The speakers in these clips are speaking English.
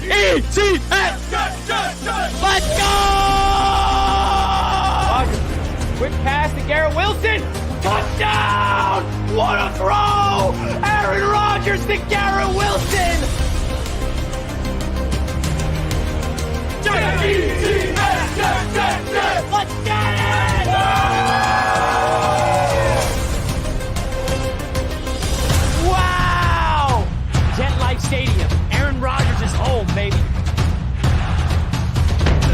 BetUS! Let's go! Quick pass to Garrett Wilson. Touchdown! What a throw! Aaron Rodgers to Garrett Wilson. BetUS! Let's get it! Wow! Jet Life Stadium. Aaron Rodgers is home, baby.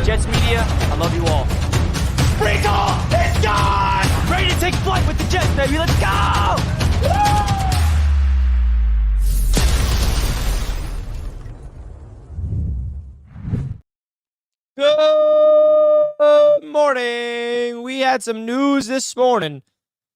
Jets media, I love you all. Recall! It's gone! Ready to take flight with the Jets, baby. Let's go! Good morning. We had some news this morning.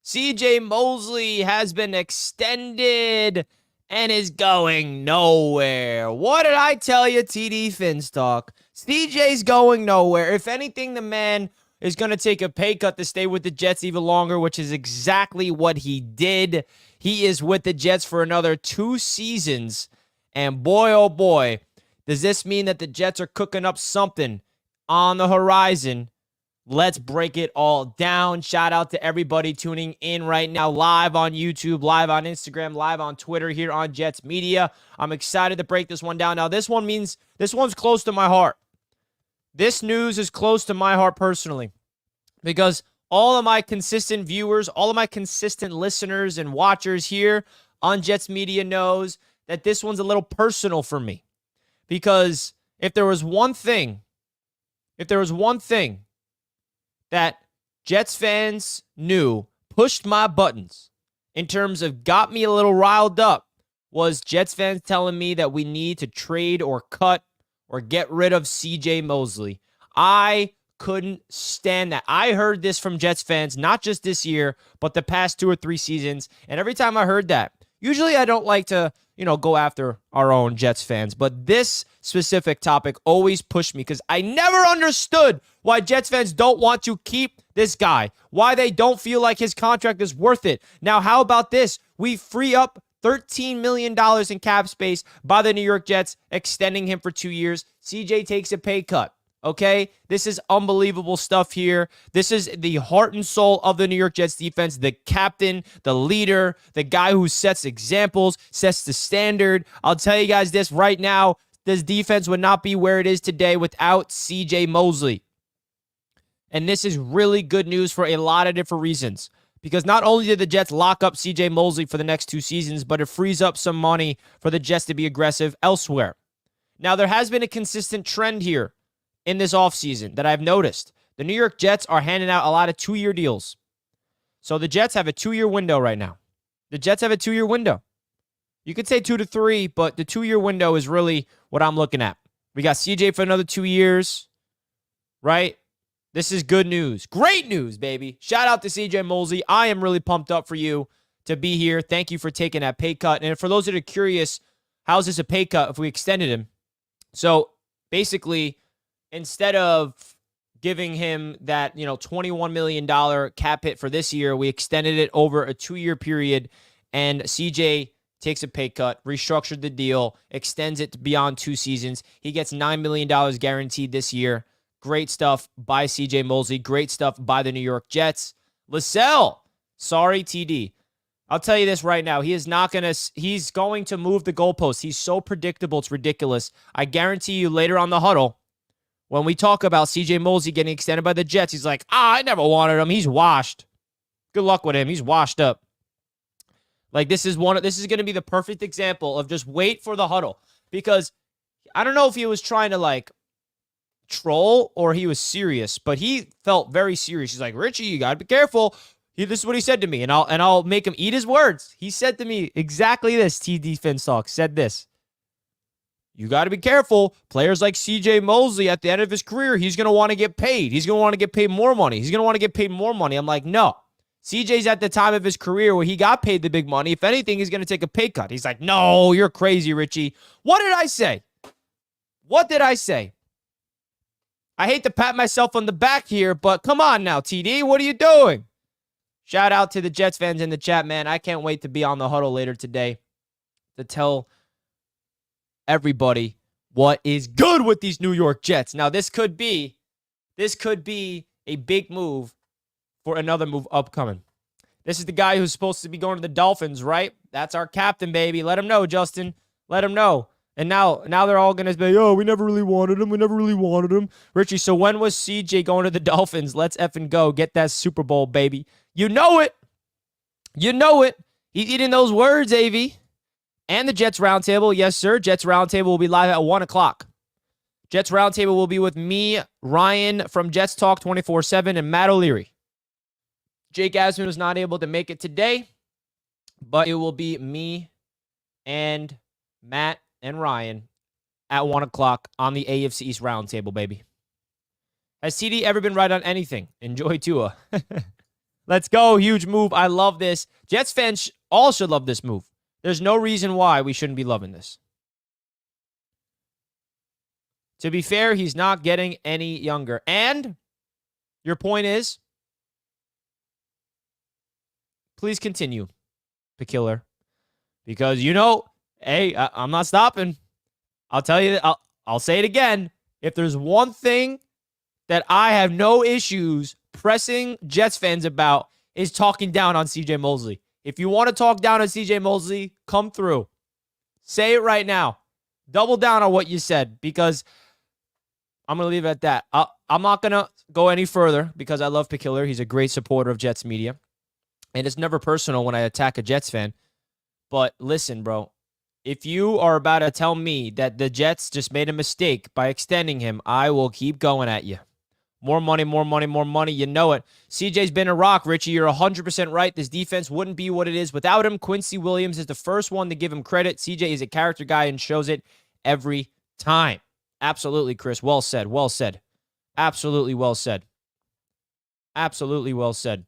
CJ Mosley has been extended and is going nowhere. What did I tell you, TD Finstock? CJ's going nowhere. If anything, the man is going to take a pay cut to stay with the Jets even longer, which is exactly what he did. He is with the Jets for another 2 seasons. And boy, oh boy, does this mean that the Jets are cooking up something on the horizon. Let's break it all down. Shout out to everybody tuning in right now, live on YouTube, live on Instagram, live on Twitter here on Jets Media. I'm excited to break this one down. Now, this one's close to my heart. This news is close to my heart personally because all of my consistent viewers, all of my consistent listeners and watchers here on Jets Media knows that this one's a little personal for me. Because if there was one thing that Jets fans knew pushed my buttons in terms of got me a little riled up was Jets fans telling me that we need to trade or cut or get rid of CJ Mosley. I couldn't stand that. I heard this from Jets fans, not just this year, but the past 2 or 3 seasons. And every time I heard that, usually I don't like to, go after our own Jets fans. But this specific topic always pushed me because I never understood why Jets fans don't want to keep this guy, why they don't feel like his contract is worth it. Now, how about this? We free up $13 million in cap space by the New York Jets, extending him for 2 years. CJ takes a pay cut. Okay, this is unbelievable stuff here. This is the heart and soul of the New York Jets defense, the captain, the leader, the guy who sets examples, sets the standard. I'll tell you guys this right now, this defense would not be where it is today without CJ Mosley. And this is really good news for a lot of different reasons. Because not only did the Jets lock up CJ Mosley for the next 2 seasons, but it frees up some money for the Jets to be aggressive elsewhere. Now, there has been a consistent trend here in this offseason that I've noticed. The New York Jets are handing out a lot of 2-year deals. So the Jets have a 2-year window right now. The Jets have a 2-year window. You could say 2 to 3, but the 2-year window is really what I'm looking at. We got CJ for another 2 years, right? This is good news. Great news, baby. Shout out to CJ Mosley. I am really pumped up for you to be here. Thank you for taking that pay cut. And for those that are curious, how is this a pay cut if we extended him? So basically, instead of giving him that, $21 million cap hit for this year, we extended it over a 2-year period, and CJ takes a pay cut, restructured the deal, extends it beyond 2 seasons. He gets $9 million guaranteed this year. Great stuff by CJ Mosley. Great stuff by the New York Jets. LaSalle, sorry, TD. I'll tell you this right now. He is not going to, he's going to move the goalposts. He's so predictable. It's ridiculous. I guarantee you later on the huddle, when we talk about C.J. Mosley getting extended by the Jets, he's like, I never wanted him. He's washed. Good luck with him. He's washed up. Like, this is going to be the perfect example of just wait for the huddle. Because I don't know if he was trying to, like, troll or he was serious, but he felt very serious. He's like, Richie, you got to be careful. This is what he said to me, and I'll make him eat his words. He said to me exactly this, T Defense Talk, said this. You got to be careful. Players like C.J. Mosley, at the end of his career, he's going to want to get paid. He's going to want to get paid more money. He's going to want to get paid more money. I'm like, no. CJ's at the time of his career where he got paid the big money. If anything, he's going to take a pay cut. He's like, no, you're crazy, Richie. What did I say? What did I say? I hate to pat myself on the back here, but come on now, TD. What are you doing? Shout out to the Jets fans in the chat, man. I can't wait to be on the huddle later today to tell everybody what is good with these New York Jets. Now, this could be a big move for another move upcoming. This is the guy who's supposed to be going to the Dolphins, right? That's our captain, baby. Let him know, Justin. Let him know. And now they're all going to say, oh, we never really wanted him. We never really wanted him. Richie, so when was CJ going to the Dolphins? Let's effing go. Get that Super Bowl, baby. You know it. You know it. He's eating those words, AV. And the Jets Roundtable. Yes, sir. Jets Roundtable will be live at 1 o'clock. Jets Roundtable will be with me, Ryan from Jets Talk 24/7, and Matt O'Leary. Jake Asman was not able to make it today, but it will be me and Matt and Ryan at 1 o'clock on the AFC East Roundtable, baby. Has TD ever been right on anything? Enjoy Tua. Let's go. Huge move. I love this. Jets fans all should love this move. There's no reason why we shouldn't be loving this. To be fair, he's not getting any younger. And your point is, please continue, Pakiller. Because, hey, I'm not stopping. I'll tell you, I'll say it again. If there's one thing that I have no issues pressing Jets fans about is talking down on C.J. Mosley. If you want to talk down on C.J. Mosley, come through. Say it right now. Double down on what you said, because I'm going to leave it at that. I'm not going to go any further because I love Pakiller. He's a great supporter of Jets media. And it's never personal when I attack a Jets fan. But listen, bro. If you are about to tell me that the Jets just made a mistake by extending him, I will keep going at you. More money, more money, more money. You know it. CJ's been a rock, Richie. You're 100% right. This defense wouldn't be what it is without him. Quincy Williams is the first one to give him credit. CJ is a character guy and shows it every time. Absolutely, Chris. Well said. Well said. Absolutely well said. Absolutely well said.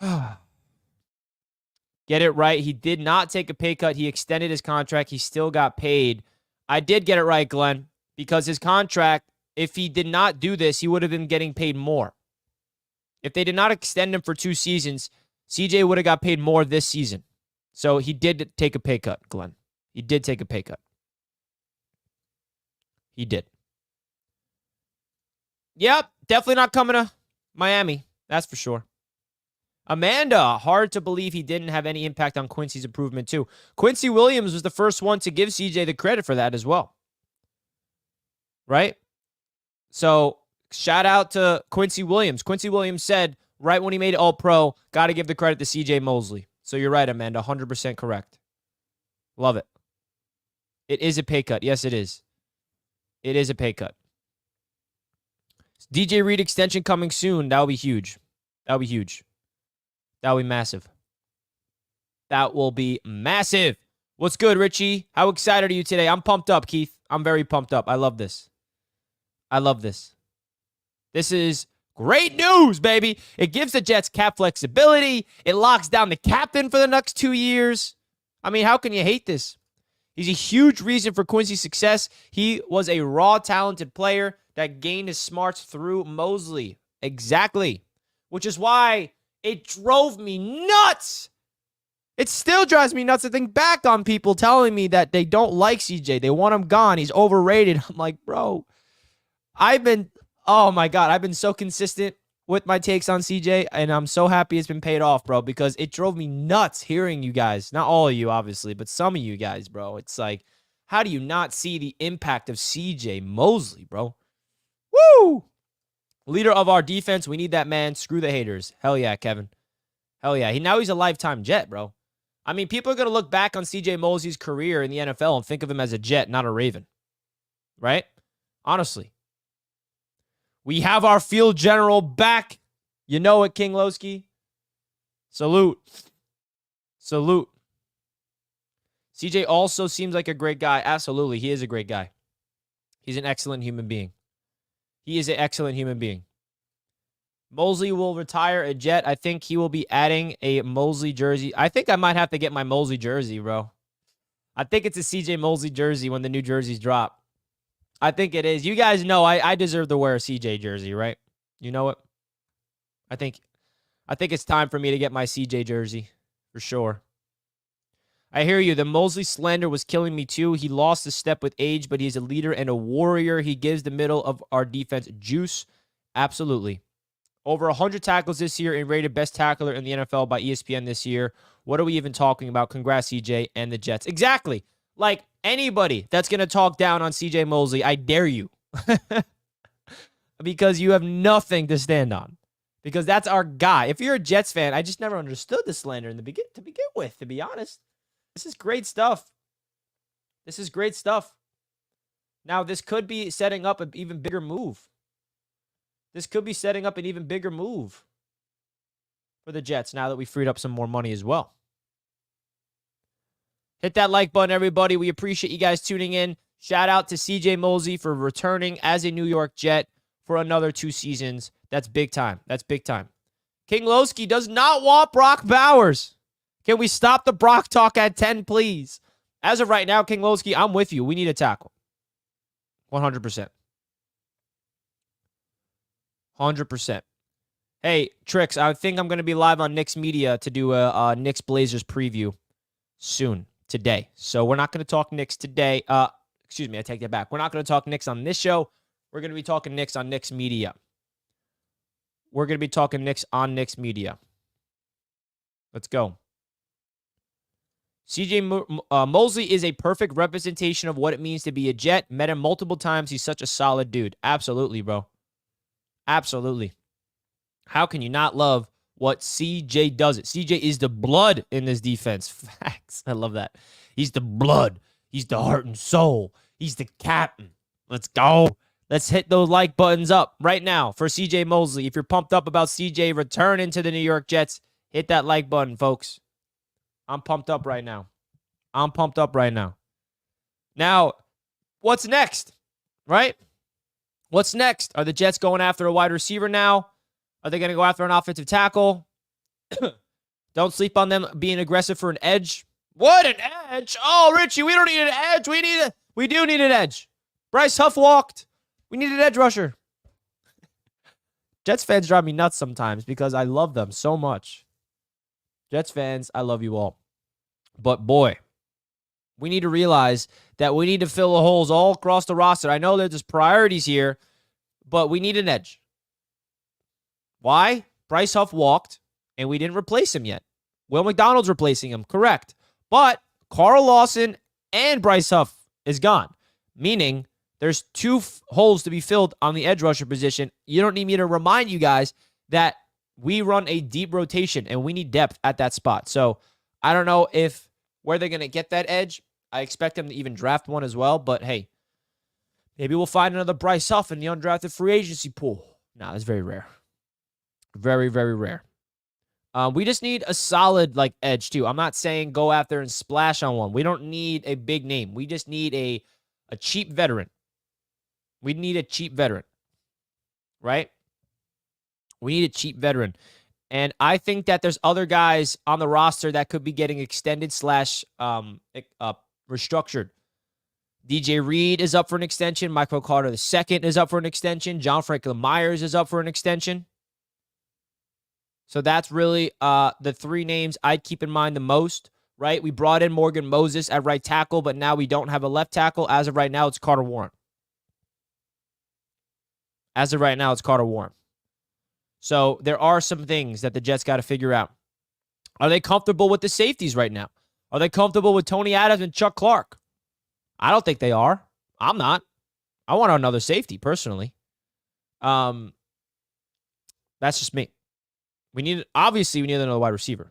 Get it right. He did not take a pay cut. He extended his contract. He still got paid. I did get it right, Glenn, because his contract, if he did not do this, he would have been getting paid more. If they did not extend him for 2 seasons, CJ would have got paid more this season. So he did take a pay cut, Glenn. He did take a pay cut. He did. Yep, definitely not coming to Miami. That's for sure. Amanda, hard to believe he didn't have any impact on Quincy's improvement too. Quincy Williams was the first one to give CJ the credit for that as well. Right? So, shout out to Quincy Williams. Quincy Williams said right when he made All-Pro, got to give the credit to C.J. Mosley. So, you're right, Amanda. 100% correct. Love it. It is a pay cut. Yes, it is. It is a pay cut. DJ Reed extension coming soon. That will be huge. That will be huge. That will be massive. That will be massive. What's good, Richie? How excited are you today? I'm pumped up, Keith. I'm very pumped up. I love this. I love this. This is great news, baby. It gives the Jets cap flexibility. It locks down the captain for the next 2 years. I mean, how can you hate this? He's a huge reason for Quincy's success. He was a raw, talented player that gained his smarts through Mosley. Exactly. Which is why it drove me nuts. It still drives me nuts to think back on people telling me that they don't like CJ. They want him gone. He's overrated. I'm like, bro, I've been so consistent with my takes on CJ, and I'm so happy it's been paid off, bro, because it drove me nuts hearing you guys. Not all of you, obviously, but some of you guys, bro. It's like, how do you not see the impact of CJ Mosley, bro? Woo! Leader of our defense. We need that man. Screw the haters. Hell yeah, Kevin. Hell yeah. Now he's a lifetime Jet, bro. I mean, people are going to look back on CJ Mosley's career in the NFL and think of him as a Jet, not a Raven. Right? Honestly. We have our field general back. You know it, Kinglowski. Salute. Salute. CJ also seems like a great guy. Absolutely. He is a great guy. He's an excellent human being. He is an excellent human being. Mosley will retire a Jet. I think he will be adding a Mosley jersey. I think I might have to get my Mosley jersey, bro. I think it's a CJ Mosley jersey when the new jerseys drop. I think it is. You guys know I deserve to wear a CJ jersey, right? You know it? I think it's time for me to get my CJ jersey, for sure. I hear you. The Mosley slander was killing me too. He lost a step with age, but he's a leader and a warrior. He gives the middle of our defense juice. Absolutely. Over 100 tackles this year and rated best tackler in the NFL by ESPN this year. What are we even talking about? Congrats, CJ and the Jets. Exactly. Like, anybody that's going to talk down on CJ Mosley, I dare you. Because you have nothing to stand on. Because that's our guy. If you're a Jets fan, I just never understood the slander to begin with, to be honest. This is great stuff. This is great stuff. Now, this could be setting up an even bigger move. This could be setting up an even bigger move for the Jets now that we freed up some more money as well. Hit that like button, everybody. We appreciate you guys tuning in. Shout out to CJ Mosley for returning as a New York Jet for another 2 seasons. That's big time. That's big time. Kinglowski does not want Brock Bowers. Can we stop the Brock talk at 10, please? As of right now, Kinglowski, I'm with you. We need a tackle. 100%. 100%. Hey, Trix, I think I'm going to be live on Knicks Media to do a Knicks Blazers preview soon, today. So we're not going to talk Knicks today. Excuse me, I take that back. We're not going to talk Knicks on this show. We're going to be talking Knicks on Knicks Media. We're going to be talking Knicks on Knicks Media. Let's go. CJ Mosley is a perfect representation of what it means to be a Jet. Met him multiple times. He's such a solid dude. Absolutely, bro. Absolutely. How can you not love what CJ does? CJ is the blood in this defense. Facts. I love that. He's the blood. He's the heart and soul. He's the captain. Let's go. Let's hit those like buttons up right now for CJ Mosley. If you're pumped up about CJ returning to the New York Jets, hit that like button, folks. I'm pumped up right now. I'm pumped up right now. Now, what's next? Right? What's next? Are the Jets going after a wide receiver now? Are they going to go after an offensive tackle? Don't sleep on them being aggressive for an edge. What an edge? Oh, Richie, we don't need an edge. We do need an edge. Bryce Huff walked. We need an edge rusher. Jets fans drive me nuts sometimes because I love them so much. Jets fans, I love you all. But boy, we need to realize that we need to fill the holes all across the roster. I know there's priorities here, but we need an edge. Why? Bryce Huff walked, and we didn't replace him yet. Will McDonald's replacing him, correct. But Carl Lawson and Bryce Huff is gone, meaning there's 2 holes to be filled on the edge rusher position. You don't need me to remind you guys that we run a deep rotation, and we need depth at that spot. So I don't know where they're going to get that edge. I expect them to even draft one as well, but hey, maybe we'll find another Bryce Huff in the undrafted free agency pool. Nah, that's very rare. Very, very rare. We just need a solid edge too. I'm not saying go out there and splash on one. We don't need a big name. We just need a cheap veteran. We need a cheap veteran, right? We need a cheap veteran. And I think that there's other guys on the roster that could be getting extended / restructured. DJ Reed is up for an extension. Michael Carter II is up for an extension. John Franklin Myers is up for an extension. So that's really the 3 names I'd keep in mind the most, right? We brought in Morgan Moses at right tackle, but now we don't have a left tackle. As of right now, it's Carter Warren. So there are some things that the Jets got to figure out. Are they comfortable with the safeties right now? Are they comfortable with Tony Adams and Chuck Clark? I don't think they are. I'm not. I want another safety, personally. That's just me. Obviously, we need another wide receiver.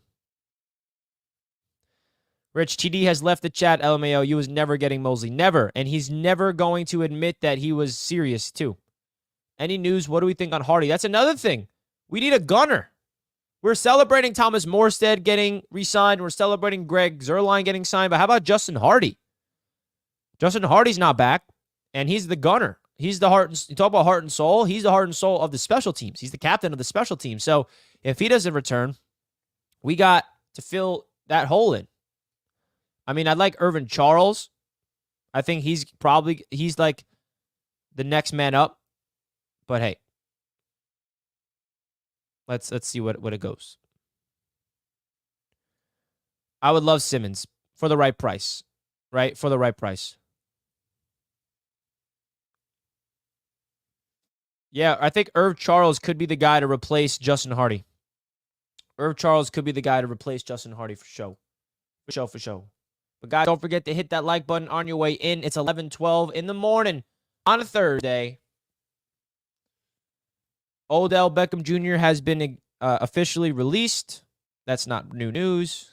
Rich, TD has left the chat. LMAO, you was never getting Mosley. Never. And he's never going to admit that he was serious, too. Any news? What do we think on Hardy? That's another thing. We need a gunner. We're celebrating Thomas Morstead getting re-signed. We're celebrating Greg Zuerlein getting signed. But how about Justin Hardy? Justin Hardy's not back, and he's the gunner. He's the heart. You talk about heart and soul. He's the heart and soul of the special teams. He's the captain of the special teams. So if he doesn't return, we got to fill that hole in. I mean, I'd like Irvin Charles. I think he's like the next man up. But hey, let's see what it goes. I would love Simmons for the right price, right? For the right price. Yeah, I think Irv Charles could be the guy to replace Justin Hardy. Irv Charles could be the guy to replace Justin Hardy for sure. For sure. But guys, don't forget to hit that like button on your way in. It's 11:12 in the morning on a Thursday. Odell Beckham Jr. has been officially released. That's not new news.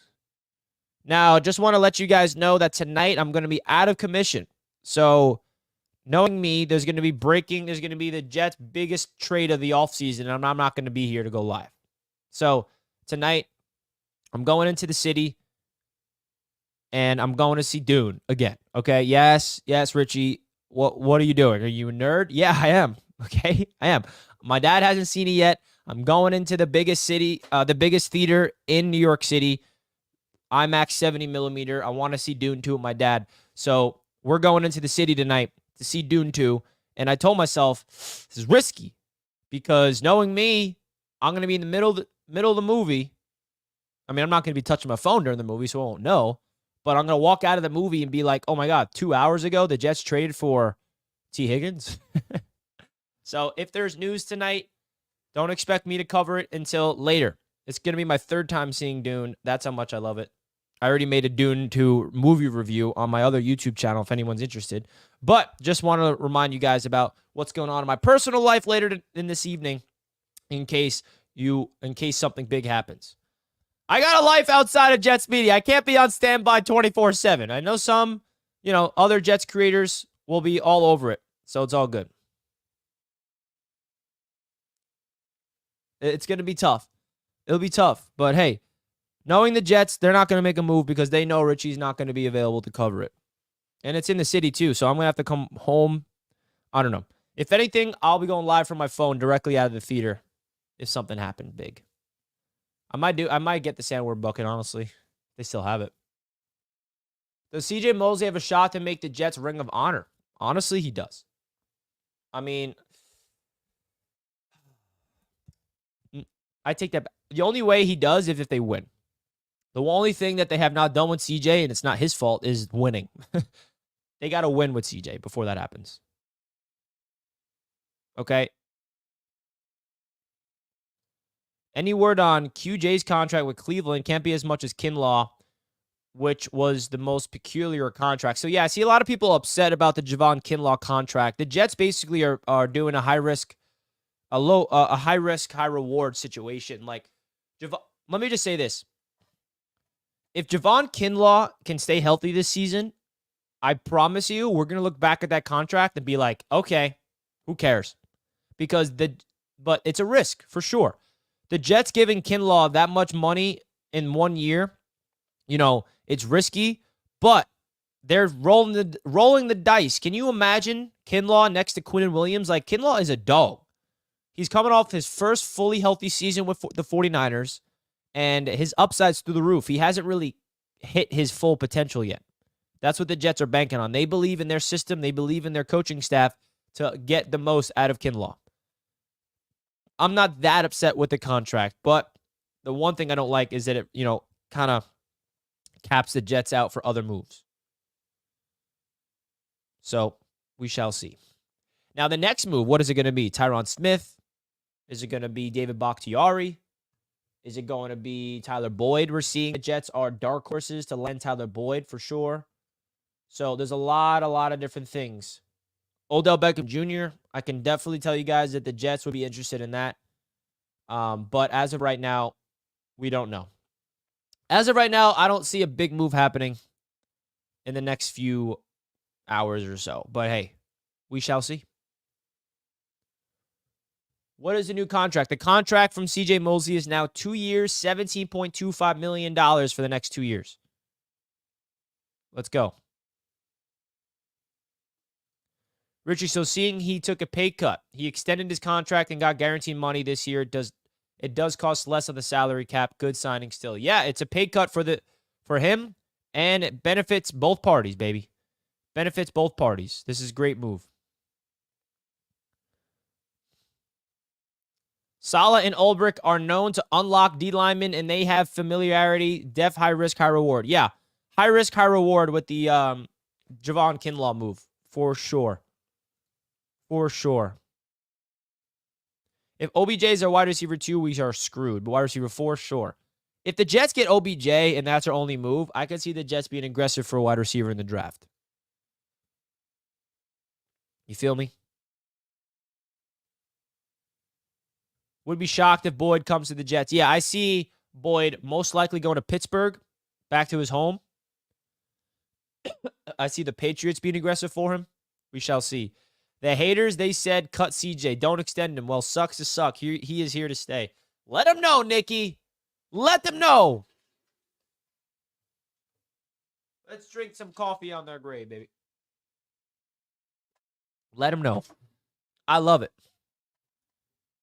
Now, just want to let you guys know that tonight I'm going to be out of commission. So, knowing me, there's going to be the Jets' biggest trade of the offseason, and I'm not going to be here to go live. So, tonight, I'm going into the city, and I'm going to see Dune again. Okay? Yes, Richie. What are you doing? Are you a nerd? Yeah, I am. Okay? I am. My dad hasn't seen it yet. I'm going into the biggest theater in New York City, IMAX 70mm. I want to see Dune 2 with my dad. So we're going into the city tonight to see Dune 2. And I told myself, this is risky because knowing me, I'm going to be in the middle of the movie. I mean, I'm not going to be touching my phone during the movie, so I won't know. But I'm going to walk out of the movie and be like, oh my God, 2 hours ago, the Jets traded for T. Higgins. So if there's news tonight, don't expect me to cover it until later. It's going to be my third time seeing Dune. That's how much I love it. I already made a Dune 2 movie review on my other YouTube channel if anyone's interested. But just want to remind you guys about what's going on in my personal life later in this evening in case something big happens. I got a life outside of Jets media. I can't be on standby 24/7. I know some, other Jets creators will be all over it. So it's all good. It's going to be tough. It'll be tough. But hey, knowing the Jets, they're not going to make a move because they know Richie's not going to be available to cover it. And it's in the city too, so I'm going to have to come home. I don't know. If anything, I'll be going live from my phone directly out of the theater if something happened big. I might get the Sandward bucket, honestly. They still have it. Does C.J. Mosley have a shot to make the Jets Ring of Honor? Honestly, he does. I mean, I take that back. The only way he does is if they win. The only thing that they have not done with CJ, and it's not his fault, is winning. They got to win with CJ before that happens. Okay? Any word on QJ's contract with Cleveland? Can't be as much as Kinlaw, which was the most peculiar contract. So, yeah, I see a lot of people upset about the Javon Kinlaw contract. The Jets basically are doing a high-risk, high-reward situation. Like, let me just say this. If Javon Kinlaw can stay healthy this season, I promise you we're going to look back at that contract and be like, okay, who cares? But it's a risk for sure. The Jets giving Kinlaw that much money in 1 year, it's risky, but they're rolling the dice. Can you imagine Kinlaw next to Quinnen Williams? Like, Kinlaw is a dog. He's coming off his first fully healthy season with the 49ers, and his upside's through the roof. He hasn't really hit his full potential yet. That's what the Jets are banking on. They believe in their system. They believe in their coaching staff to get the most out of Kinlaw. I'm not that upset with the contract, but the one thing I don't like is that it, kind of caps the Jets out for other moves. So we shall see. Now, the next move, what is it going to be? Tyron Smith, Is it going to be David Bakhtiari? Is it going to be Tyler Boyd? We're seeing the Jets are dark horses to land Tyler Boyd for sure. So there's a lot of different things. Odell Beckham Jr., I can definitely tell you guys that the Jets would be interested in that. But as of right now, we don't know. As of right now, I don't see a big move happening in the next few hours or so. But hey, we shall see. What is the new contract? The contract from C.J. Mosley is now 2 years, $17.25 million for the next 2 years. Let's go. Richie, so seeing he took a pay cut, he extended his contract and got guaranteed money this year. It does cost less on the salary cap. Good signing still. Yeah, it's a pay cut for him, and it benefits both parties, baby. Benefits both parties. This is a great move. Saleh and Ulbrich are known to unlock D linemen, and they have familiarity. Def high risk, high reward. Yeah, high risk, high reward with the Javon Kinlaw move for sure. For sure. If OBJ is our wide receiver 2, we are screwed. But wide receiver 4, sure. If the Jets get OBJ and that's our only move, I can see the Jets being aggressive for a wide receiver in the draft. You feel me? Would be shocked if Boyd comes to the Jets. Yeah, I see Boyd most likely going to Pittsburgh, back to his home. I see the Patriots being aggressive for him. We shall see. The haters, they said, cut CJ. Don't extend him. Well, sucks to suck. He is here to stay. Let them know, Nikki. Let them know. Let's drink some coffee on their grave, baby. Let them know. I love it.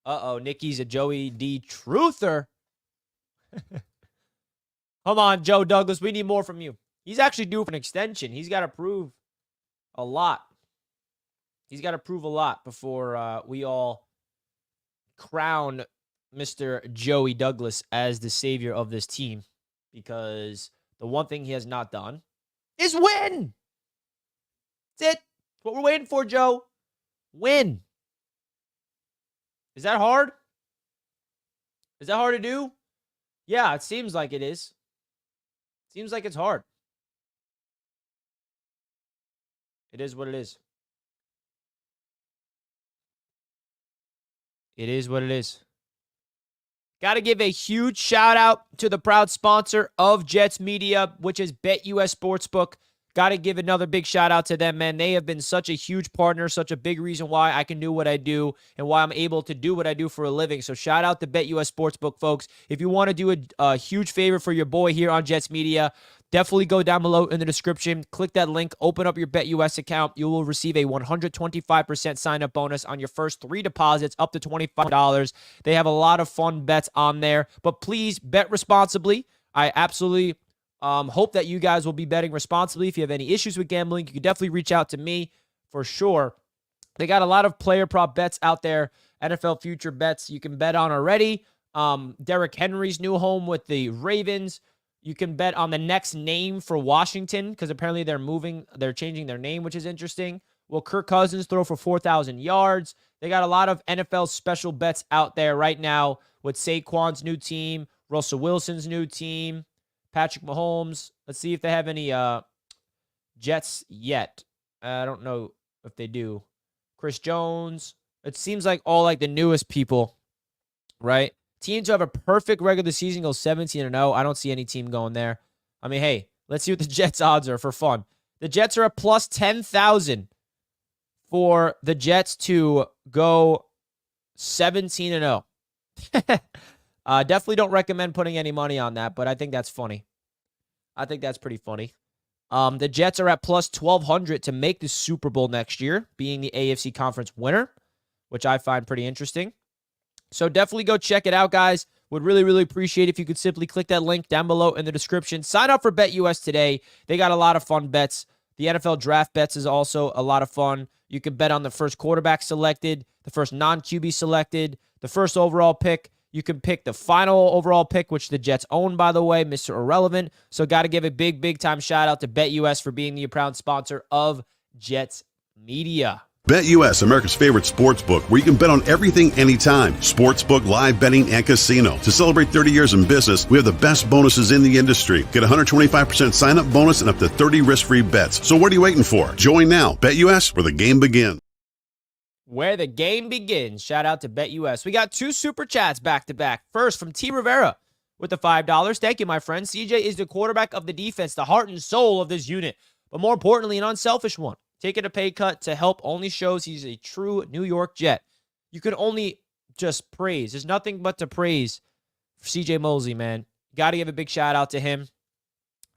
Uh-oh, Nikki's a Joey D. truther. Come on, Joe Douglas. We need more from you. He's actually due for an extension. He's got to prove a lot. He's got to prove a lot before we all crown Mr. Joey Douglas as the savior of this team. Because the one thing he has not done is win. That's it. That's what we're waiting for, Joe. Win. Is that hard? Is that hard to do? Yeah, it seems like it is. Seems like it's hard. It is what it is. It is what it is. Got to give a huge shout out to the proud sponsor of Jets Media, which is BetUS Sportsbook. Got to give another big shout out to them, man. They have been such a huge partner, such a big reason why I can do what I do and why I'm able to do what I do for a living. So shout out to BetUS Sportsbook, folks. If you want to do a huge favor for your boy here on Jets Media, definitely go down below in the description. Click that link. Open up your BetUS account. You will receive a 125% sign-up bonus on your first 3 deposits up to $25. They have a lot of fun bets on there. But please bet responsibly. I absolutely hope that you guys will be betting responsibly. If you have any issues with gambling, you can definitely reach out to me for sure. They got a lot of player prop bets out there, NFL future bets you can bet on already. Derrick Henry's new home with the Ravens. You can bet on the next name for Washington because apparently they're changing their name, which is interesting. Will Kirk Cousins throw for 4,000 yards? They got a lot of NFL special bets out there right now with Saquon's new team, Russell Wilson's new team, Patrick Mahomes. Let's see if they have any Jets yet. I don't know if they do. Chris Jones. It seems like all like the newest people, right? Teams who have a perfect regular season go 17-0. I don't see any team going there. I mean, hey, let's see what the Jets odds are for fun. The Jets are at plus 10,000 for the Jets to go 17-0. Definitely don't recommend putting any money on that, but I think that's funny. I think that's pretty funny. The Jets are at plus 1,200 to make the Super Bowl next year, being the AFC Conference winner, which I find pretty interesting. So definitely go check it out, guys. Would really, really appreciate if you could simply click that link down below in the description. Sign up for BetUS today. They got a lot of fun bets. The NFL draft bets is also a lot of fun. You can bet on the first quarterback selected, the first non-QB selected, the first overall pick. You can pick the final overall pick, which the Jets own, by the way, Mr. Irrelevant. So got to give a big, big time shout out to BetUS for being the proud sponsor of Jets Media. BetUS, America's favorite sports book, where you can bet on everything anytime. Sportsbook, live betting, and casino. To celebrate 30 years in business, we have the best bonuses in the industry. Get a 125% sign-up bonus and up to 30 risk-free bets. So what are you waiting for? Join now. BetUS, where the game begins. Where the game begins. Shout out to BetUS. We got 2 super chats back-to-back. First, from T. Rivera with the $5. Thank you, my friend. CJ is the quarterback of the defense, the heart and soul of this unit, but more importantly, an unselfish one. Taking a pay cut to help only shows he's a true New York Jet. You can only just praise. There's nothing but to praise for CJ Mosley, man. Got to give a big shout out to him.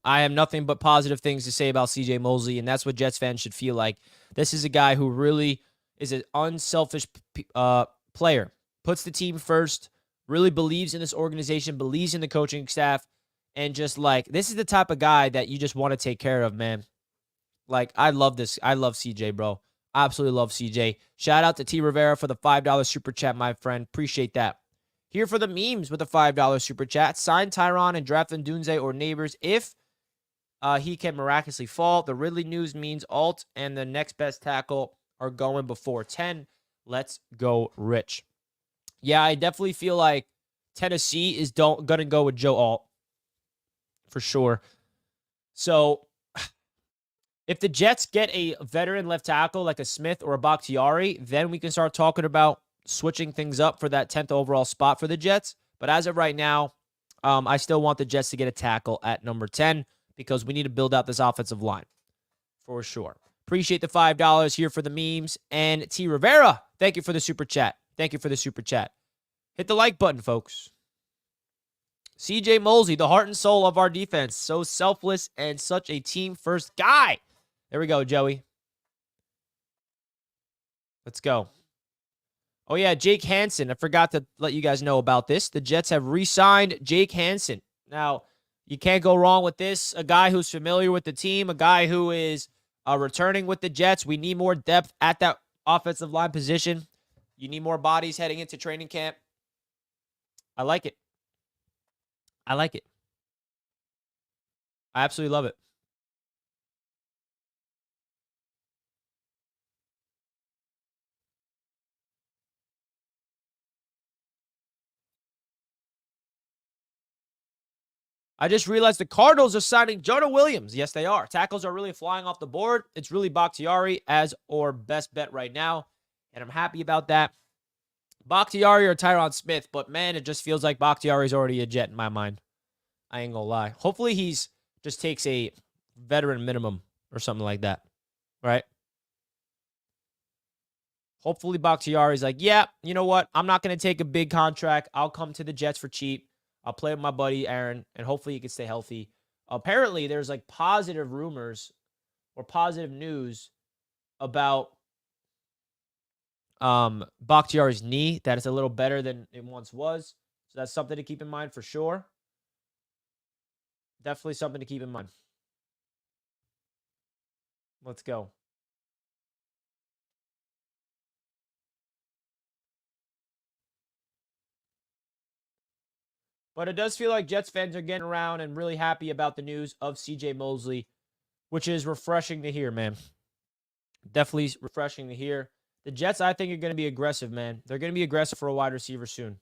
I have nothing but positive things to say about CJ Mosley, and that's what Jets fans should feel like. This is a guy who really is an unselfish player. Puts the team first, really believes in this organization, believes in the coaching staff, and just like, this is the type of guy that you just want to take care of, man. Like, I love this. I love CJ, bro. Absolutely love CJ. Shout out to T. Rivera for the $5 super chat, my friend. Appreciate that. Here for the memes with the $5 super chat. Sign Tyron and draft Ndunze or Neighbors if he can miraculously fall. The Ridley news means Alt and the next best tackle are going before 10. Let's go, Rich. Yeah, I definitely feel like Tennessee is going to go with Joe Alt for sure. So, if the Jets get a veteran left tackle like a Smith or a Bakhtiari, then we can start talking about switching things up for that 10th overall spot for the Jets. But as of right now, I still want the Jets to get a tackle at number 10 because we need to build out this offensive line for sure. Appreciate the $5 here for the memes. And T. Rivera, thank you for the super chat. Thank you for the super chat. Hit the like button, folks. CJ Mosley, the heart and soul of our defense. So selfless and such a team-first guy. There we go, Joey. Let's go. Oh, yeah, Jake Hansen. I forgot to let you guys know about this. The Jets have re-signed Jake Hansen. Now, you can't go wrong with this. A guy who's familiar with the team, a guy who is returning with the Jets. We need more depth at that offensive line position. You need more bodies heading into training camp. I like it. I like it. I absolutely love it. I just realized the Cardinals are signing Jonah Williams. Yes, they are. Tackles are really flying off the board. It's really Bakhtiari as our best bet right now, and I'm happy about that. Bakhtiari or Tyron Smith, but man, it just feels like Bakhtiari's already a Jet in my mind. I ain't gonna lie. Hopefully he's just takes a veteran minimum or something like that, right? Hopefully Bakhtiari's like, yeah, you know what? I'm not going to take a big contract. I'll come to the Jets for cheap. I'll play with my buddy Aaron, and hopefully he can stay healthy. Apparently, there's like positive rumors or positive news about Bakhtiari's knee, that it's a little better than it once was. So that's something to keep in mind for sure. Definitely something to keep in mind. Let's go. But it does feel like Jets fans are getting around and really happy about the news of CJ Mosley, which is refreshing to hear, man. Definitely refreshing to hear. The Jets, I think, are going to be aggressive, man. They're going to be aggressive for a wide receiver soon.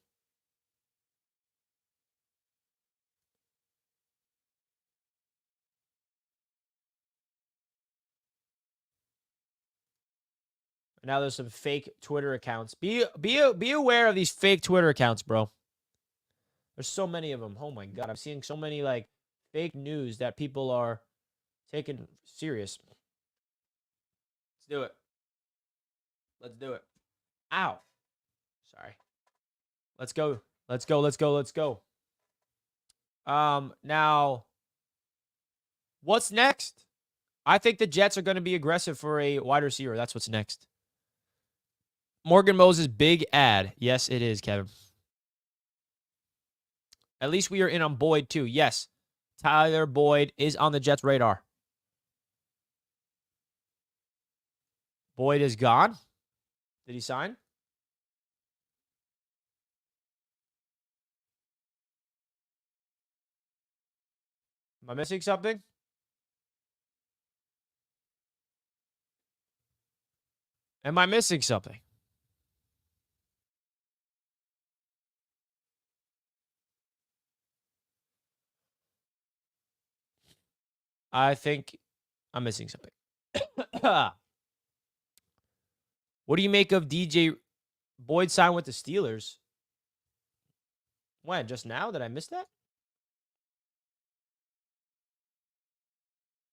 Now there's some fake Twitter accounts. Be aware of these fake Twitter accounts, bro. There's so many of them. Oh my God. I'm seeing so many like fake news that people are taking serious. Let's do it. Let's do it. Ow. Sorry. Let's go. Let's go. Let's go. Let's go. Now, what's next? I think the Jets are going to be aggressive for a wide receiver. That's what's next. Morgan Moses, big ad. Yes, it is, Kevin. At least we are in on Boyd, too. Yes, Tyler Boyd is on the Jets' radar. Boyd is gone. Did he sign? Am I missing something? Am I missing something? I think I'm missing something. What do you make of DJ Boyd signed with the Steelers? When? Just now? Did I miss that?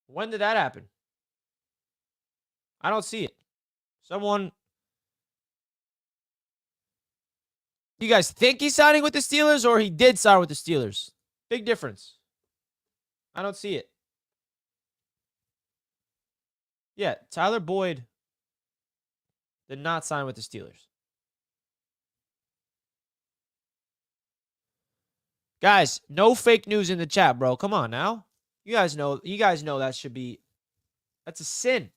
When did that happen? I don't see it. Someone. Do you guys think he's signing with the Steelers or he did sign with the Steelers? Big difference. I don't see it. Yeah, Tyler Boyd did not sign with the Steelers. Guys, no fake news in the chat, bro. Come on now. You guys know that should be, that's a sin.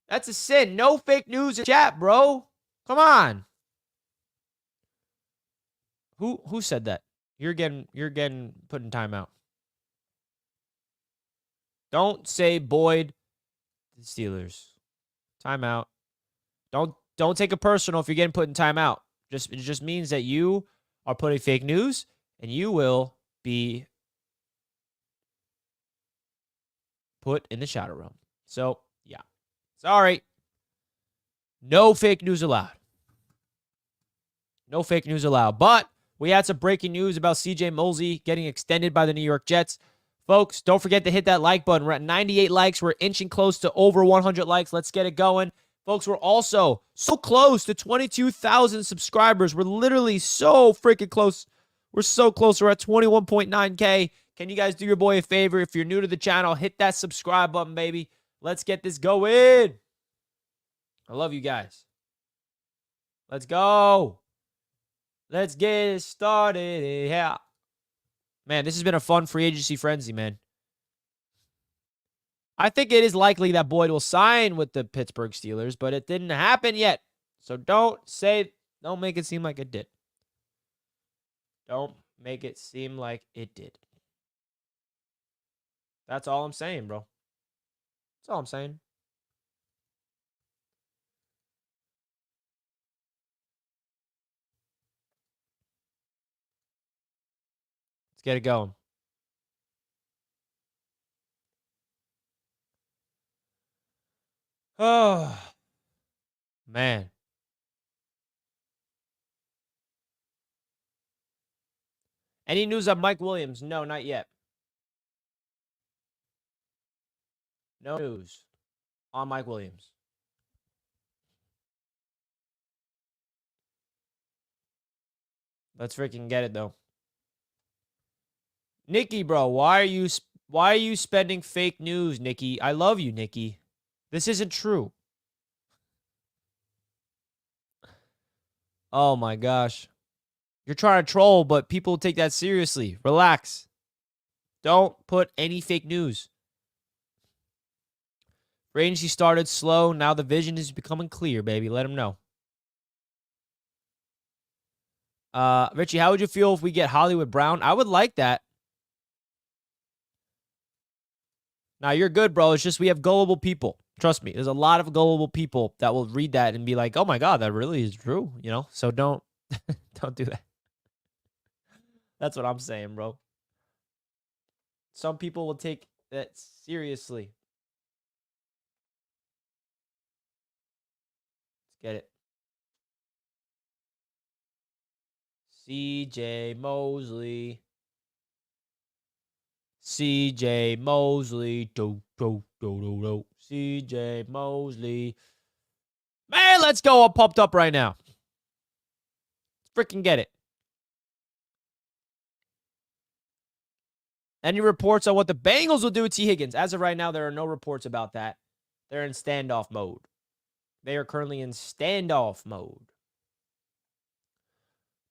That's a sin. No fake news in the chat, bro. Come on. Who said that? You're getting put in timeout. Don't say Boyd the Steelers. Timeout. Don't take it personal if you're getting put in timeout. It just means that you are putting fake news and you will be put in the shadow realm. So, yeah. Sorry. No fake news allowed. No fake news allowed. But we had some breaking news about C.J. Mosley getting extended by the New York Jets. Folks, don't forget to hit that like button. We're at 98 likes. We're inching close to over 100 likes. Let's get it going. Folks, we're also so close to 22,000 subscribers. We're literally so freaking close. We're so close. We're at 21.9K. Can you guys do your boy a favor? If you're new to the channel, hit that subscribe button, baby. Let's get this going. I love you guys. Let's go. Let's get it started. Yeah. Man, this has been a fun free agency frenzy, man. I think it is likely that Boyd will sign with the Pittsburgh Steelers, but it didn't happen yet. So don't make it seem like it did. Don't make it seem like it did. That's all I'm saying, bro. That's all I'm saying. Let's get it going. Oh, man. Any news on Mike Williams? No, not yet. No news on Mike Williams. Let's freaking get it, though. Nikki, bro, why are you spending fake news, Nikki? I love you, Nikki. This isn't true. Oh my gosh. You're trying to troll, but people take that seriously. Relax. Don't put any fake news. Free agency started slow. Now the vision is becoming clear, baby. Let them know. Richie, how would you feel if we get Hollywood Brown? I would like that. Now, you're good, bro. It's just we have gullible people. Trust me. There's a lot of gullible people that will read that and be like, oh, my God, that really is true. You know? So don't do that. That's what I'm saying, bro. Some people will take that seriously. Let's get it. C.J. Mosley. C.J. Mosley. C.J. Mosley. Man, let's go. I'm pumped up right now. Let's freaking get it. Any reports on what the Bengals will do with T. Higgins? As of right now, there are no reports about that. They're in standoff mode. They are currently in standoff mode.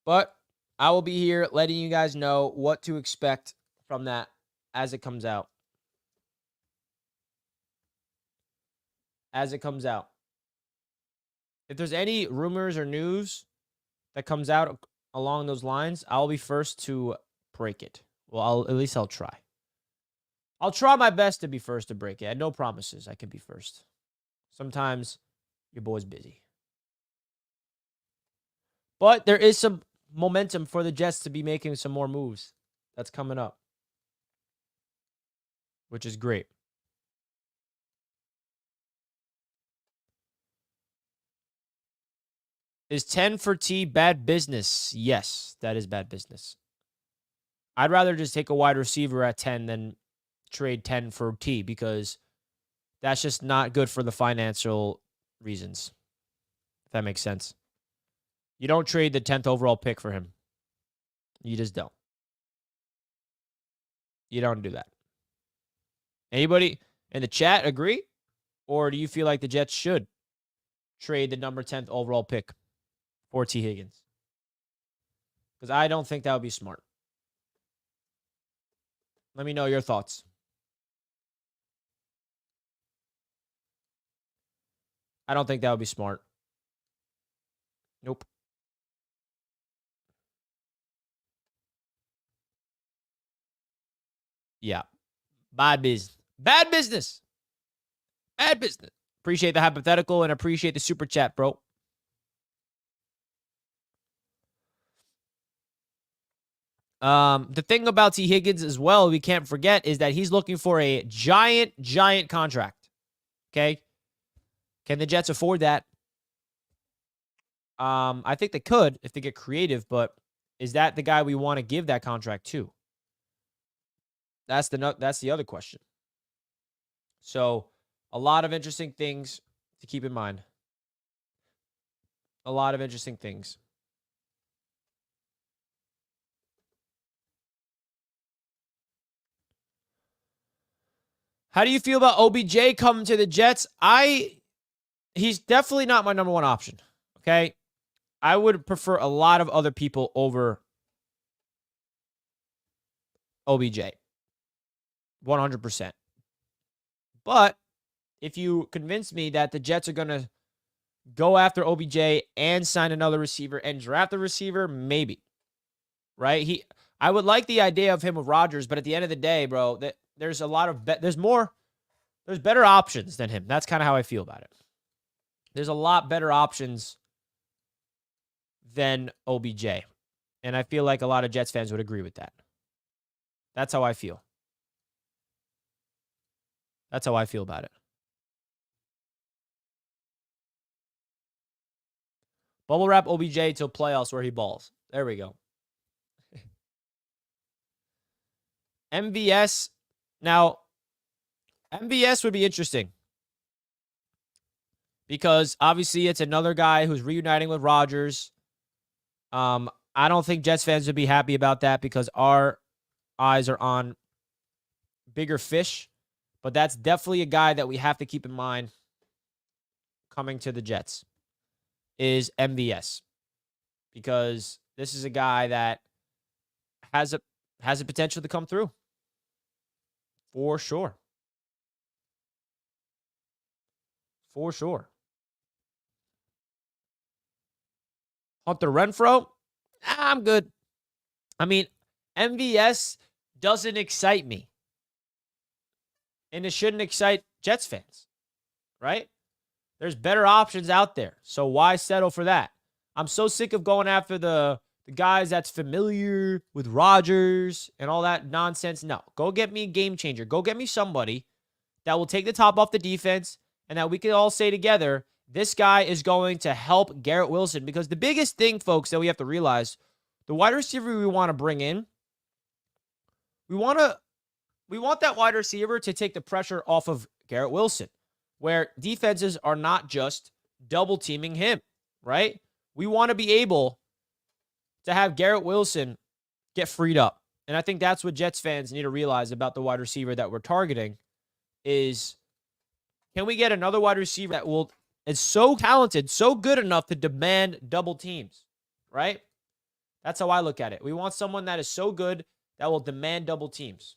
But I will be here letting you guys know what to expect from that as it comes out. As it comes out. If there's any rumors or news that comes out along those lines, I'll be first to break it. Well, at least I'll try. I'll try my best to be first to break it. No promises. I can be first. Sometimes Your boy's busy. But there is some momentum for the Jets to be making some more moves. That's coming up, which is great. Is 10 for T bad business? Yes, that is bad business. I'd rather just take a wide receiver at 10 than trade 10 for T because that's just not good for the financial reasons. If that makes sense. You don't trade the 10th overall pick for him. You just don't. You don't do that. Anybody in the chat agree? Or do you feel like the Jets should trade the number 10th overall pick for T. Higgins? Because I don't think that would be smart. Let me know your thoughts. I don't think that would be smart. Nope. Yeah. Bad business. Bad business. Bad business. Appreciate the hypothetical and appreciate the super chat, bro. The thing about T. Higgins as well, we can't forget, is that he's looking for a giant contract. Okay? Can the Jets afford that? I think they could if they get creative, but is that the guy we want to give that contract to? That's the other question. So, a lot of interesting things to keep in mind. A lot of interesting things. How do you feel about OBJ coming to the Jets? He's definitely not my number one option. Okay? I would prefer a lot of other people over OBJ. 100%. But if you convince me that the Jets are going to go after OBJ and sign another receiver and draft a receiver, maybe. Right? I would like the idea of him with Rodgers, but at the end of the day, bro, there's a lot of there's better options than him. That's kind of how I feel about it. There's a lot better options than OBJ. And I feel like a lot of Jets fans would agree with that. That's how I feel. That's how I feel about it. Bubble wrap OBJ till playoffs where he balls. There we go. MVS. Now, MVS would be interesting. Because obviously it's another guy who's reuniting with Rodgers. I don't think Jets fans would be happy about that because our eyes are on bigger fish. But that's definitely a guy that we have to keep in mind coming to the Jets is MVS. Because this is a guy that has a potential to come through. For sure. For sure. Hunter Renfrow? I'm good. I mean, MVS doesn't excite me. And it shouldn't excite Jets fans, right? There's better options out there. So why settle for that? I'm so sick of going after the guys that's familiar with Rodgers and all that nonsense. No, go get me a game changer. Go get me somebody that will take the top off the defense and that we can all say together, this guy is going to help Garrett Wilson. Because the biggest thing, folks, that we have to realize, the wide receiver we want to bring in, we want that wide receiver to take the pressure off of Garrett Wilson, where defenses are not just double teaming him, right? We want to be able to have Garrett Wilson get freed up. And I think that's what Jets fans need to realize about the wide receiver that we're targeting is, can we get another wide receiver that is so talented, so good enough to demand double teams, right? That's how I look at it. We want someone that is so good that will demand double teams.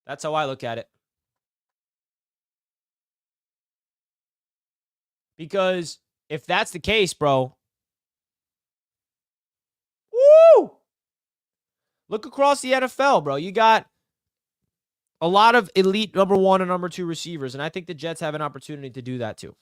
That's how I look at it. Because if that's the case, bro, woo! Look across the NFL, bro. You got a lot of elite number 1 and number 2 receivers, and I think the Jets have an opportunity to do that too.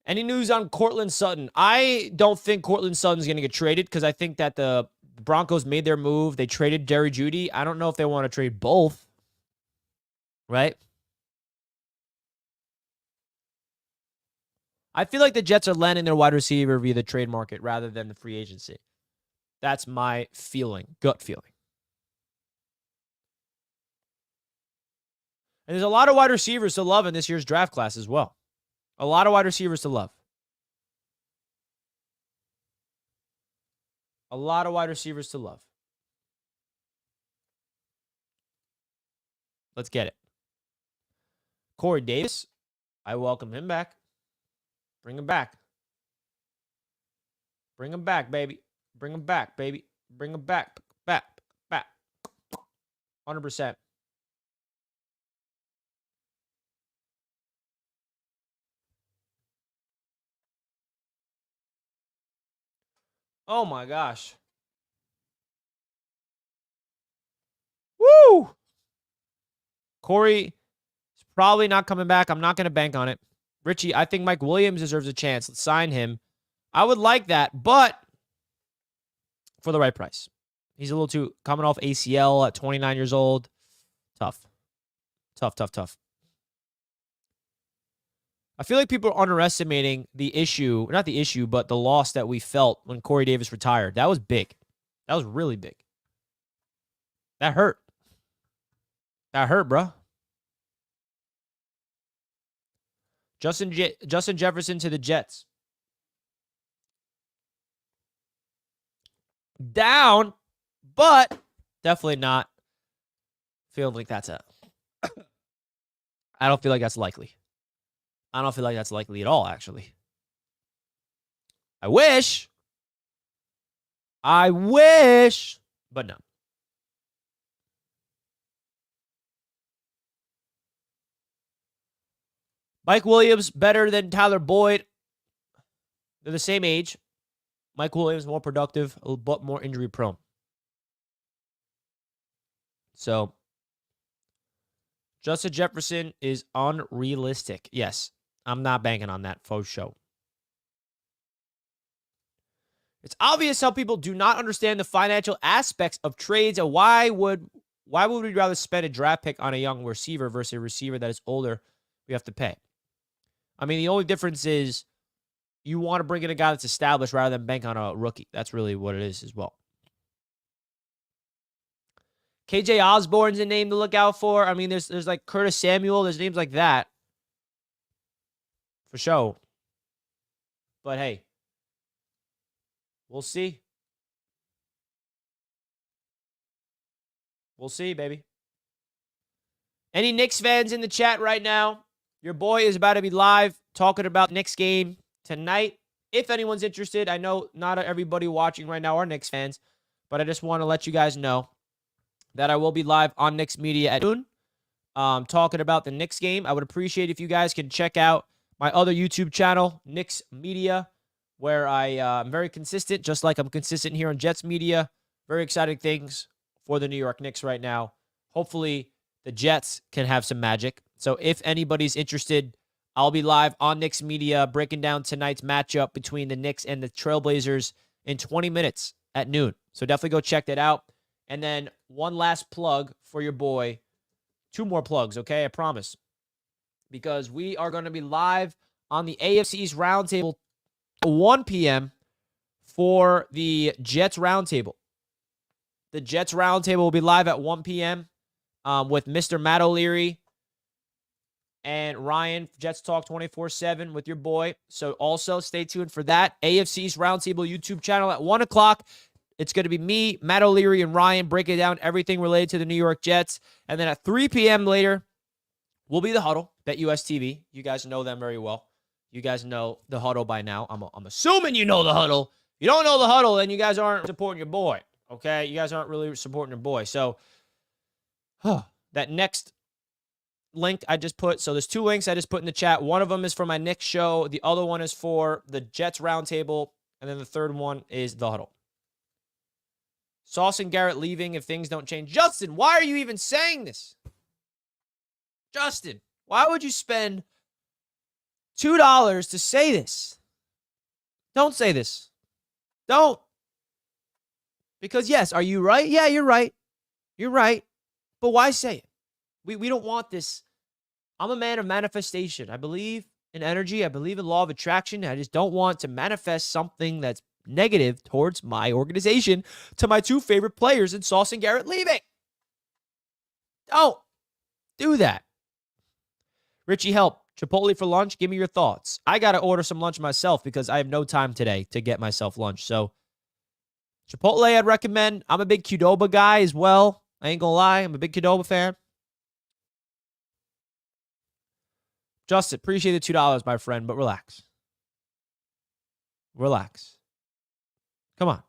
Any news on Cortland Sutton? I don't think Cortland Sutton's going to get traded because I think that the Broncos made their move. They traded Jerry Jeudy. I don't know if they want to trade both, right? I feel like the Jets are landing their wide receiver via the trade market rather than the free agency. That's my feeling, gut feeling. And there's a lot of wide receivers to love in this year's draft class as well. A lot of wide receivers to love. A lot of wide receivers to love. Let's get it. Corey Davis, I welcome him back. Bring him back. Bring him back, baby. Bring him back, baby. Bring him back. Back. 100%. Oh my gosh. Woo! Corey is probably not coming back. I'm not going to bank on it. Richie, I think Mike Williams deserves a chance. Let's sign him. I would like that, but for the right price. He's a little too coming off ACL at 29 years old. Tough. I feel like people are underestimating the issue, not the issue, but the loss that we felt when Corey Davis retired. That was big. That was really big. That hurt. That hurt, bro. Justin Jefferson to the Jets. Down, but definitely not feeling like that's a... I don't feel like that's likely. I don't feel like that's likely at all, actually. I wish, but no. Mike Williams better than Tyler Boyd. They're the same age. Mike Williams more productive, but more injury prone. So, Justin Jefferson is unrealistic. Yes, I'm not banking on that for show. It's obvious how people do not understand the financial aspects of trades, and why would we rather spend a draft pick on a young receiver versus a receiver that is older we have to pay? I mean, the only difference is you want to bring in a guy that's established rather than bank on a rookie. That's really what it is as well. KJ Osborne's a name to look out for. I mean, there's like Curtis Samuel. There's names like that. For sure. But hey, we'll see. We'll see, baby. Any Knicks fans in the chat right now? Your boy is about to be live talking about the Knicks game tonight. If anyone's interested, I know not everybody watching right now are Knicks fans, but I just want to let you guys know that I will be live on Knicks Media at noon talking about the Knicks game. I would appreciate if you guys can check out my other YouTube channel, Knicks Media, where I'm very consistent, just like I'm consistent here on Jets Media. Very exciting things for the New York Knicks right now. Hopefully, the Jets can have some magic. So if anybody's interested, I'll be live on Knicks Media breaking down tonight's matchup between the Knicks and the Trailblazers in 20 minutes at noon. So definitely go check that out. And then one last plug for your boy. 2 more plugs, okay? I promise. Because we are going to be live on the AFC East Roundtable at 1 p.m. for the Jets Roundtable. The Jets Roundtable will be live at 1 p.m. With Mr. Matt O'Leary and Ryan, Jets Talk 24/7 with your boy. So also stay tuned for that. AFC East Roundtable YouTube channel at 1 o'clock. It's going to be me, Matt O'Leary, and Ryan breaking down everything related to the New York Jets. And then at 3 p.m. later will be The Huddle, BetUS TV. You guys know them very well. You guys know The Huddle by now. I'm assuming you know The Huddle. If you don't know The Huddle, then you guys aren't supporting your boy, okay? You guys aren't really supporting your boy. So that next link I just put. So there's 2 links I just put in the chat. One of them is for my Knicks show. The other one is for the Jets roundtable. And then the third one is the huddle. Sauce and Garrett leaving if things don't change. Justin, why are you even saying this? Justin, why would you spend $2 to say this? Don't say this. Don't. Because yes, are you right? Yeah, you're right. You're right. But why say it? We don't want this. I'm a man of manifestation. I believe in energy. I believe in law of attraction. I just don't want to manifest something that's negative towards my organization to my 2 favorite players in Sauce and Garrett leaving. Don't do that. Richie, help. Chipotle for lunch. Give me your thoughts. I got to order some lunch myself because I have no time today to get myself lunch. So Chipotle I'd recommend. I'm a big Qdoba guy as well. I ain't going to lie. I'm a big Qdoba fan. Justin, appreciate the $2, my friend, but relax. Relax. Come on.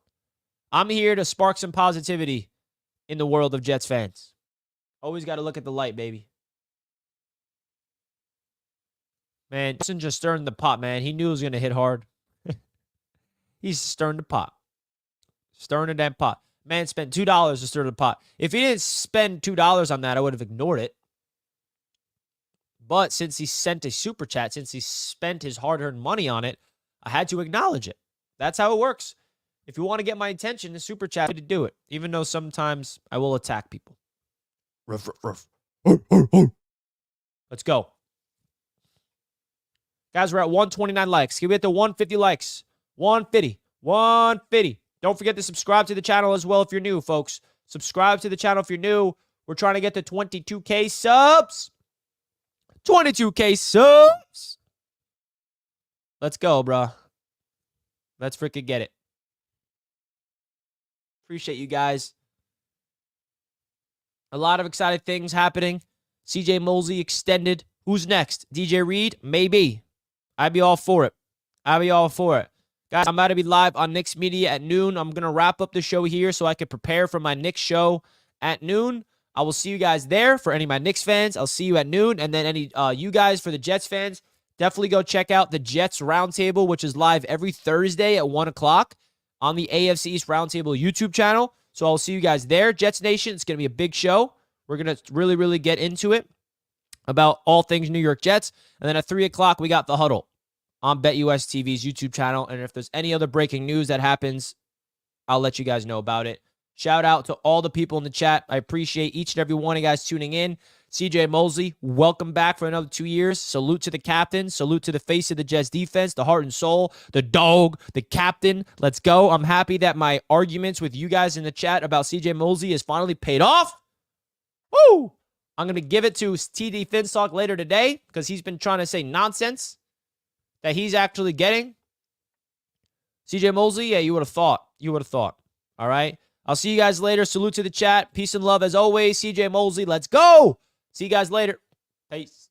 I'm here to spark some positivity in the world of Jets fans. Always got to look at the light, baby. Man, Justin just stirring the pot, man. He knew it was going to hit hard. He's stirring the pot. Stirring the damn pot. Man spent $2 to stir the pot. If he didn't spend $2 on that, I would have ignored it. But since he sent a super chat, since he spent his hard-earned money on it, I had to acknowledge it. That's how it works. If you want to get my attention, the super chat to do it, even though sometimes I will attack people. Ruff, ruff, ruff. Let's go. Guys, we're at 129 likes. Can we get to 150 likes? 150. 150. Don't forget to subscribe to the channel as well if you're new, folks. Subscribe to the channel if you're new. We're trying to get to 22K subs. 22K subs. Let's go, bro. Let's freaking get it. Appreciate you guys. A lot of exciting things happening. CJ Mosley extended. Who's next? DJ Reed? Maybe. I'd be all for it. I'd be all for it. Guys, I'm about to be live on Knicks Media at noon. I'm going to wrap up the show here so I can prepare for my Knicks show at noon. I will see you guys there. For any of my Knicks fans, I'll see you at noon. And then any you guys, for the Jets fans, definitely go check out the Jets Roundtable, which is live every Thursday at 1 o'clock on the AFC East Roundtable YouTube channel. So I'll see you guys there. Jets Nation, it's going to be a big show. We're going to really, really get into it about all things New York Jets. And then at 3 o'clock, we got the huddle on BetUS TV's YouTube channel. And if there's any other breaking news that happens, I'll let you guys know about it. Shout out to all the people in the chat. I appreciate each and every one of you guys tuning in. CJ Mosley, welcome back for another 2 years. Salute to the captain. Salute to the face of the Jets defense, the heart and soul, the dog, the captain. Let's go. I'm happy that my arguments with you guys in the chat about CJ Mosley has finally paid off. Woo! I'm going to give it to TD Finstock later today because he's been trying to say nonsense that he's actually getting. CJ Mosley, yeah, you would have thought. You would have thought. All right? I'll see you guys later. Salute to the chat. Peace and love as always. CJ Mosley, let's go. See you guys later. Peace.